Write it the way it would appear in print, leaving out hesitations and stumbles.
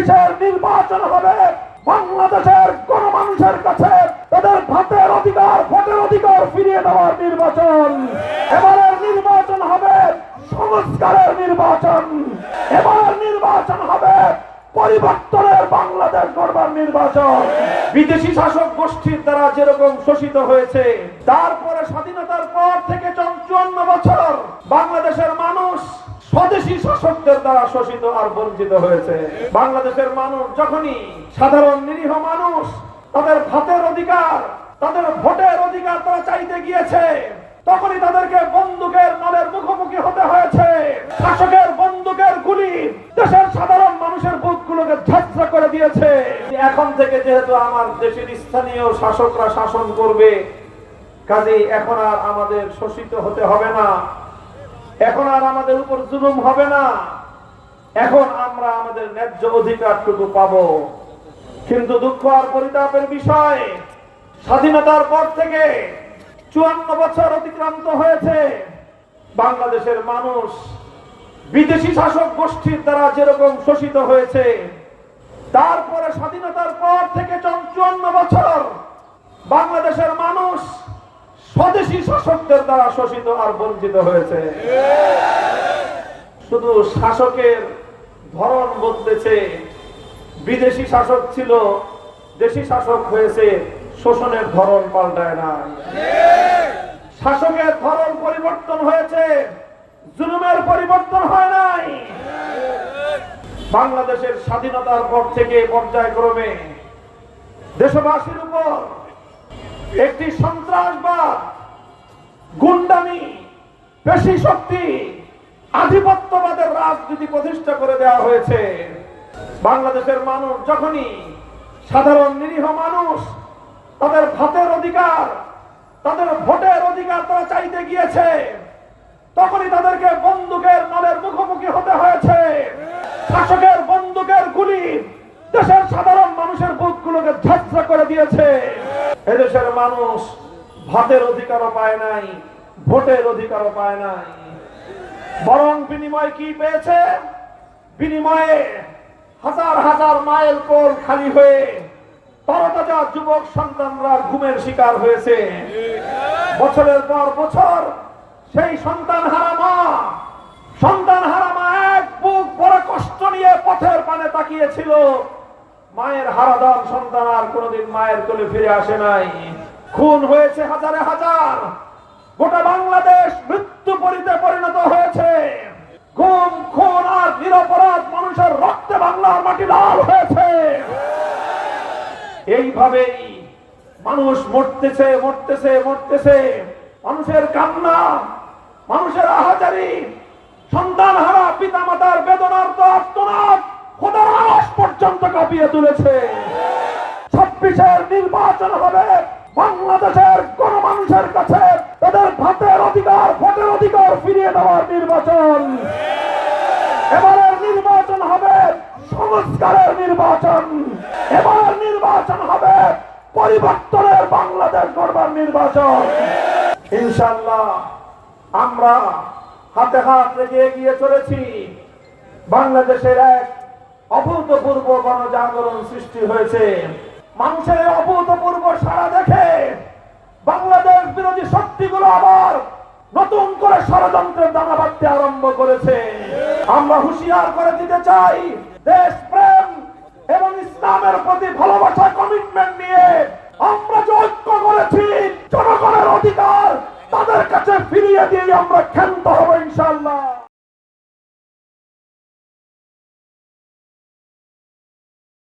26-এর নির্বাচন হবে বাংলাদেশের কোন মানুষের কাছে তাদের ভোটের অধিকার ফিরিয়ে দেওয়ার নির্বাচন। এবারের নির্বাচন হবে সংস্কারের নির্বাচন। এবারের নির্বাচন হবে পরিবর্তনের বাংলাদেশ গড়বার নির্বাচন। বিদেশি শাসক গোষ্ঠীর দ্বারা যেরকম শোষিত হয়েছে, তারপরে স্বাধীনতার পর থেকে 54 বছর বাংলাদেশের মানুষ স্বদেশী শাসকদের দ্বারা শোষিত আর বঞ্চিত হয়েছে। বাংলাদেশের মানুষ যখনই সাধারণ নিরীহ মানুষ তাদের ভোটের অধিকার, তাদের ভোটের অধিকার তারা চাইতে গিয়েছে, তখনই তাদেরকে বন্দুকের নলের মুখোমুখি হতে হয়েছে। শাসকের বন্দুকের গুলি দেশের সাধারণ মানুষের বুকগুলোকে ঝাঁঝরা করে দিয়েছে। এখন থেকে যেহেতু আমার দেশের স্থানীয় শাসকরা শাসন করবে, কাজেই এখন আর আমাদের শোষিত হতে হবে না, এখন আর আমাদের উপর জুলুম হবে না, এখন আমরা আমাদের ন্যায্য অধিকারটুকু পাবো। কিন্তু দুঃখ আর পরিতাপের বিষয়, স্বাধীনতার পর থেকে 54 বছর অতিক্রান্ত হয়েছে, বাংলাদেশের মানুষ বিদেশি শাসক গোষ্ঠীর দ্বারা যেরকম শোষিত হয়েছে, তারপরে স্বাধীনতার পর থেকে 54 বছর বাংলাদেশের মানুষ স্বদেশী শাসকদের দ্বারা শোষিত আর বঞ্চিত হয়েছে। শুধু শাসকের ধরন বদলেছে, বিদেশি শাসক ছিল, দেশি শাসক হয়েছে, শোষণের ধরন পাল্টায় না। শাসকের ধরন পরিবর্তন হয়েছে, জুলুমের পরিবর্তন হয় নাই। বাংলাদেশের স্বাধীনতার পর থেকে পর্যায়ক্রমে দেশবাসীর উপর একটি সন্ত্রাসবাদ, গুন্ডামি, পেশি শক্তি, আধিপত্যবাদের রাজনীতি প্রতিষ্ঠা করে দেওয়া হয়েছে। বাংলাদেশের মানুষ যখনই সাধারণ নিরীহ মানুষ তাদের ভোটের অধিকার, তাদের ভোটের অধিকার তারা চাইতে গিয়েছে, তখনই তাদেরকে বন্দুকের নলের মুখোমুখি হতে হয়েছে। শাসকের বন্দুকের গুলি দেশের সাধারণ মানুষের বুকগুলোকে ঝাঁঝরা করে দিয়েছে। এদেশের মানুষ ভাতের অধিকারও পায় নাই, ভোটের অধিকারও পায় নাই, বরং বিনিময় কি পেয়েছে? বিনিময়ে হাজার হাজার মাইল কোল খালি হয়ে তরতাজা যুবক সন্তানরা ঘুমের শিকার হয়েছে। বছরের পর বছর সেই সন্তান হারা মা এক বুক বড় কষ্ট নিয়ে পথের পানে তাকিয়েছিল। মায়ের হারাদার সন্তান আর কোনোদিন মায়ের কোলে ফিরে আসে নাই। খুন হয়েছে হাজারে হাজার, গোটা বাংলাদেশ মৃত্যুপরীতে পরিণত হয়েছে। গুম, খুন আর নিরপরাধ মানুষের রক্তে বাংলার মাটি লাল হয়েছে। এইভাবেই মানুষ মরতেছে। মানুষের কান্না, মানুষের আহাজারি, সন্তান হারা পিতা মাতার বেদনার আর্তনাদ খোদার আরশ পর্যন্ত কাঁপিয়ে তুলেছে। 26-এর নির্বাচন হবে বাংলাদেশের কোন মানুষের কাছে তাদের ভোটের অধিকার ফিরিয়ে দেওয়ার নির্বাচন। এবারের নির্বাচন হবে সংস্কারের নির্বাচন। এবারের নির্বাচন হবে পরিবর্তনের বাংলাদেশ গড়বার নির্বাচন। ইনশাআল্লাহ আমরা হাতে হাত রেখে এগিয়ে চলেছি। বাংলাদেশের এক অভূতপূর্ব গণজাগরণ সৃষ্টি হয়েছে। মানুষের অভূতপূর্ব সাড়া দেখে বাংলাদেশ বিরোধী শক্তিগুলো আবার নতুন করে ষড়যন্ত্রের দানা বাঁধতে আরম্ভ করেছে। আমরা হুঁশিয়ার করে দিতে চাই, দেশপ্রেম এবং ইসলামের প্রতি ভালোবাসা, কমিটমেন্ট নিয়ে আমরা যে ঐক্য করেছি, জনগণের অধিকার তাদের কাছে ফিরিয়ে দিয়ে আমরা ক্ষান্ত হব ইনশাআল্লাহ।